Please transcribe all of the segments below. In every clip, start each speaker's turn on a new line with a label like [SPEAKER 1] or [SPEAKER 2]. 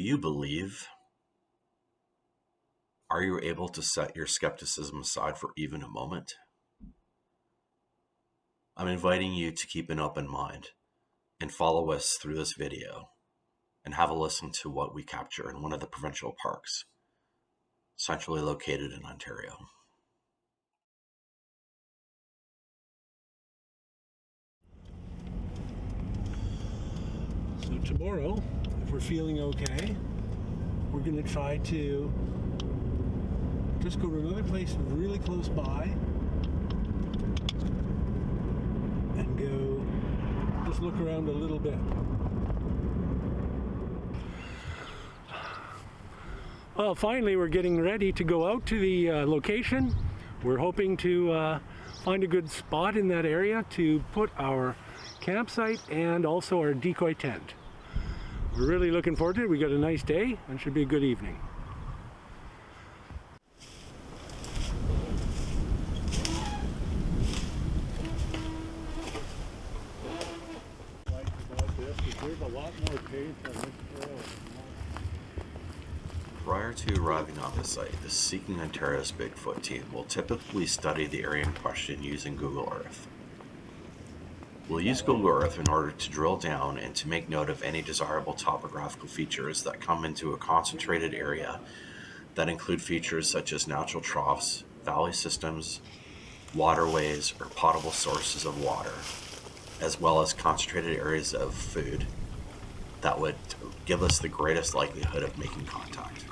[SPEAKER 1] you believe? Are you able to set your skepticism aside for even a moment? I'm inviting you to keep an open mind and follow us through this video and have a listen to what we capture in one of the provincial parks, centrally located in Ontario.
[SPEAKER 2] So tomorrow, if we're feeling okay, we're going to try to just go to another place really close by and go just look around a little bit. Well, finally we're getting ready to go out to the location. We're hoping to find a good spot in that area to put our campsite and also our decoy tent. We're really looking forward to it. We got a nice day and it should be a good evening. There's a lot more pace on this trail.
[SPEAKER 1] Prior to arriving on the site, the Seeking Ontario's Bigfoot team will typically study the area in question using Google Earth. We'll use Google Earth in order to drill down and to make note of any desirable topographical features that come into a concentrated area that include features such as natural troughs, valley systems, waterways, or potable sources of water, as well as concentrated areas of food that would give us the greatest likelihood of making contact.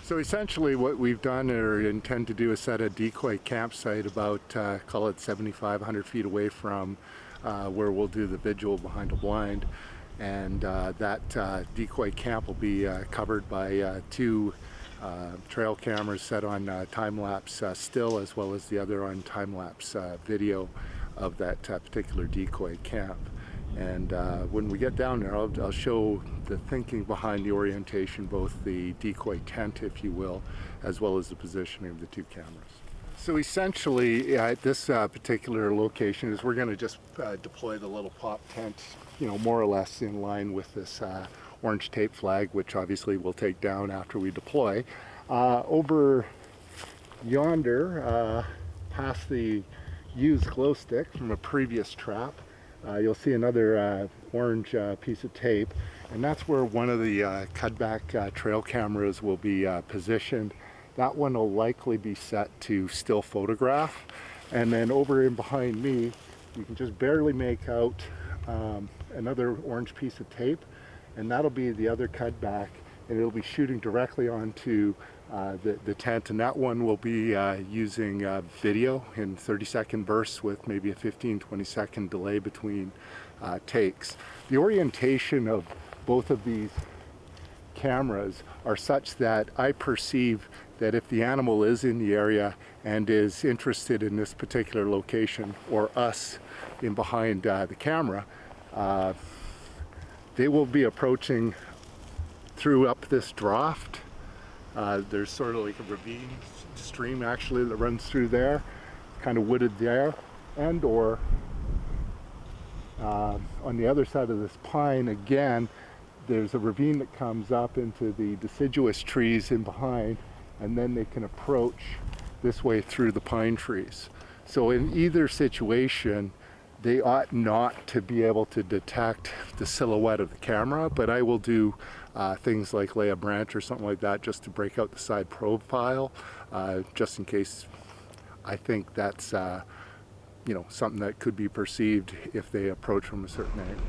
[SPEAKER 3] So essentially what we've done or intend to do is set a decoy campsite about, call it 7,500 feet away from where we'll do the vigil behind a blind. And that decoy camp will be covered by two trail cameras set on time-lapse still, as well as the other on time-lapse video of that particular decoy camp. And when we get down there, I'll show the thinking behind the orientation, both the decoy tent, if you will, as well as the positioning of the two cameras. So essentially, at this particular location, is we're going to just deploy the little pop tent, more or less in line with this orange tape flag, which obviously we'll take down after we deploy. Over yonder, past the used glow stick from a previous trap, you'll see another orange piece of tape, and that's where one of the cutback trail cameras will be positioned. That one will likely be set to still photograph, and then over in behind me you can just barely make out another orange piece of tape, and that'll be the other cutback, and it'll be shooting directly onto the tent, and that one will be using video in 30-second bursts with maybe a 15-20 second delay between takes. The orientation of both of these cameras are such that I perceive that if the animal is in the area and is interested in this particular location, or us in behind the camera, they will be approaching through up this draft. There's sort of like a ravine stream actually that runs through there, kind of wooded there, and or on the other side of this pine again, there's a ravine that comes up into the deciduous trees in behind, and then they can approach this way through the pine trees. So in either situation, they ought not to be able to detect the silhouette of the camera, but I will do things like lay a branch or something like that just to break out the side profile, just in case I think that's something that could be perceived if they approach from a certain angle.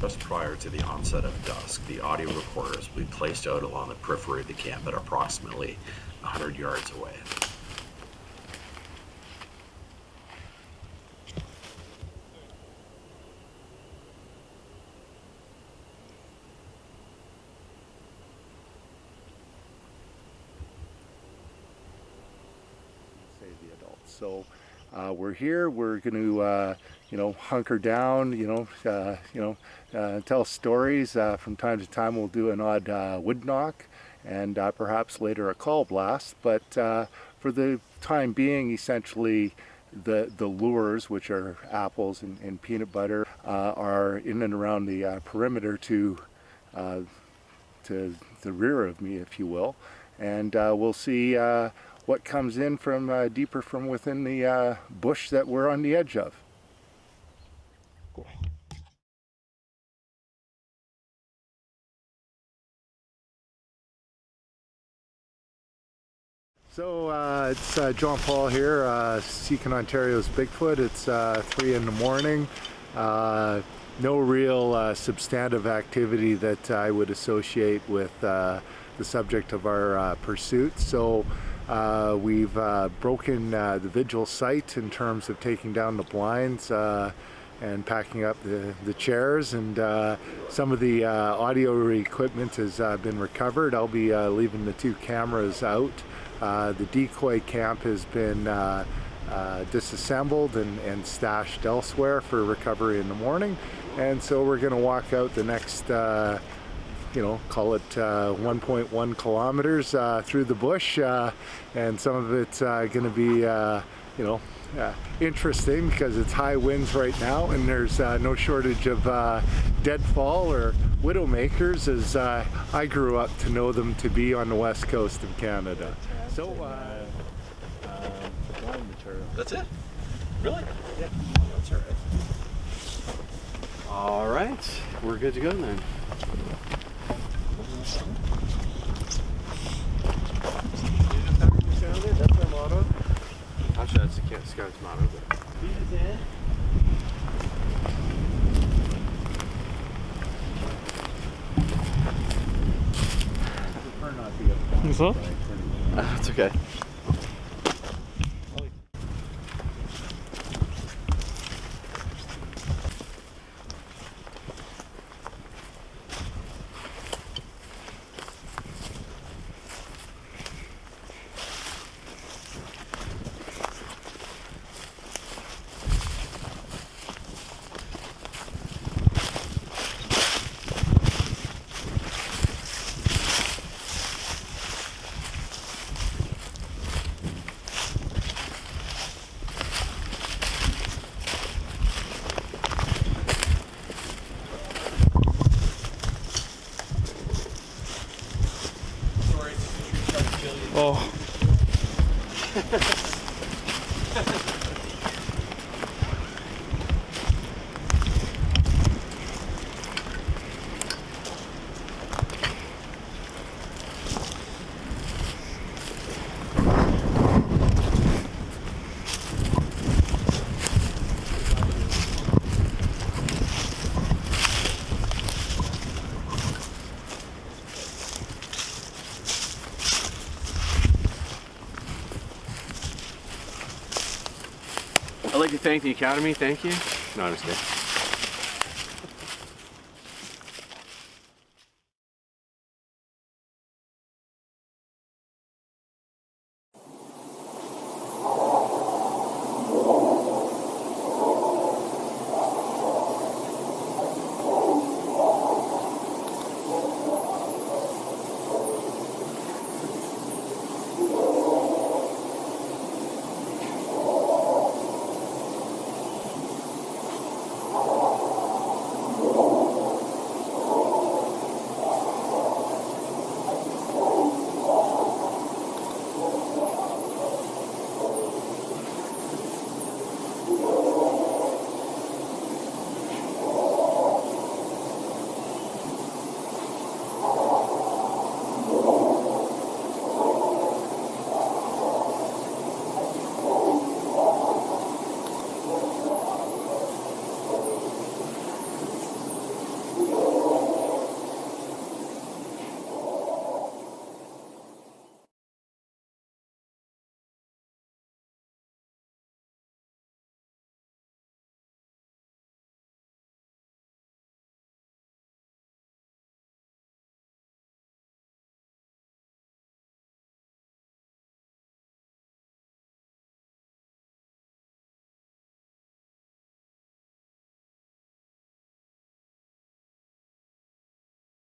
[SPEAKER 1] Just prior to the onset of dusk, the audio recorders will be placed out along the periphery of the camp at approximately 100 yards away.
[SPEAKER 3] Say the adults. So we're here. We're going to, hunker down. Tell stories. From time to time, we'll do an odd wood knock, and perhaps later a call blast. But for the time being, essentially, the lures, which are apples and peanut butter, are in and around the perimeter to the rear of me, if you will, and we'll see what comes in from deeper from within the bush that we're on the edge of. Cool. So it's John Paul here, seeking Ontario's Bigfoot. It's 3 in the morning. No real substantive activity that I would associate with the subject of our pursuit. So we've broken the vigil site in terms of taking down the blinds and packing up the chairs, and some of the audio equipment has been recovered. I'll be leaving the 2 cameras out. The decoy camp has been disassembled and stashed elsewhere for recovery in the morning, and so we're going to walk out the next call it 1.1 kilometers through the bush, and some of it's going to be interesting because it's high winds right now, and there's no shortage of deadfall or widowmakers, as I grew up to know them to be on the west coast of Canada. So blind material.
[SPEAKER 1] That's it? Really?
[SPEAKER 3] Yeah.
[SPEAKER 1] That's all right.
[SPEAKER 4] All right, we're good to go then.
[SPEAKER 3] That's our motto.
[SPEAKER 4] Actually, that's the Scout's motto. But...
[SPEAKER 2] So?
[SPEAKER 4] That's okay.
[SPEAKER 2] Oh.
[SPEAKER 4] I'd like to thank the Academy. Thank you. No, I'm just kidding.